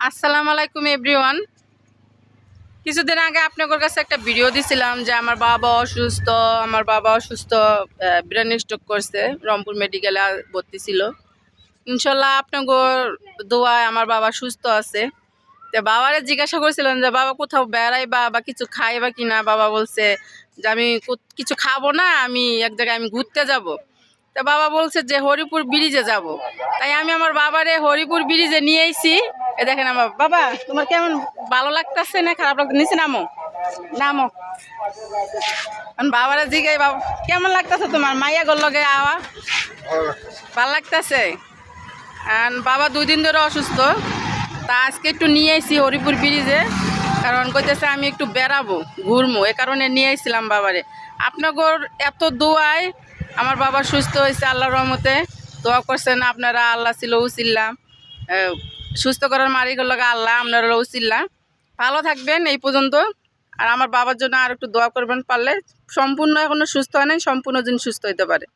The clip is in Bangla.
আসসালামু আলাইকুম এভরিওয়ান। কিছুদিন আগে আপনাদের কাছে একটা ভিডিও দিছিলাম যে আমার বাবা অসুস্থ, ব্রেন স্ট্রোক করছে, রংপুর মেডিকেলে ভর্তি ছিল। ইনশাল্লাহ আপনাদের দোয়ায় আমার বাবা সুস্থ আছে। তো বাবারে জিজ্ঞাসা করছিলাম যে বাবা কোথাও বেড়াইবা বা কিছু খাইবা কিনা। বাবা বলছে যে আমি কিছু খাবো না, আমি এক জায়গায় ঘুরতে যাব। তা বাবা বলছে যে হরিপুর ব্রিজে যাব। তাই আমি আমার বাবারে হরিপুর ব্রিজে নিয়ে এসেছি। এ দেখেন আমার বাবা, তোমার কেমন ভালো লাগতেছে না খারাপ লাগতেছে? নিচে নামো নামো। বাবারা জিগাই, বাবা কেমন লাগতেছে তোমার? মাইয়া গোর লগে আওয়া ভালো লাগতেছে। বাবা 2 দিন ধরে অসুস্থ, তা আজকে একটু নিয়ে এসেছি হরিপুর ব্রিজে, কারণ কইতেছে আমি একটু বেড়াবো, ঘুরবো, এ কারণে নিয়ে এসেছিলাম বাবারে। আপনাদের এত দোয়ায় আমার বাবা সুস্থ হয়েছে আল্লাহর রহমতে। দোয়া করছেন আপনারা, আল্লাহ ছিল উসিল্লা, সুস্থ করার মালিক হলো আল্লাহ, আপনারা উসিল্লা। ভালো থাকবেন এই পর্যন্ত। আর আমার বাবার জন্য আর একটু দোয়া করবেন পারলে। সম্পূর্ণ এখনো সুস্থ হয় নাই, সম্পূর্ণ দিন সুস্থ হইতে পারে।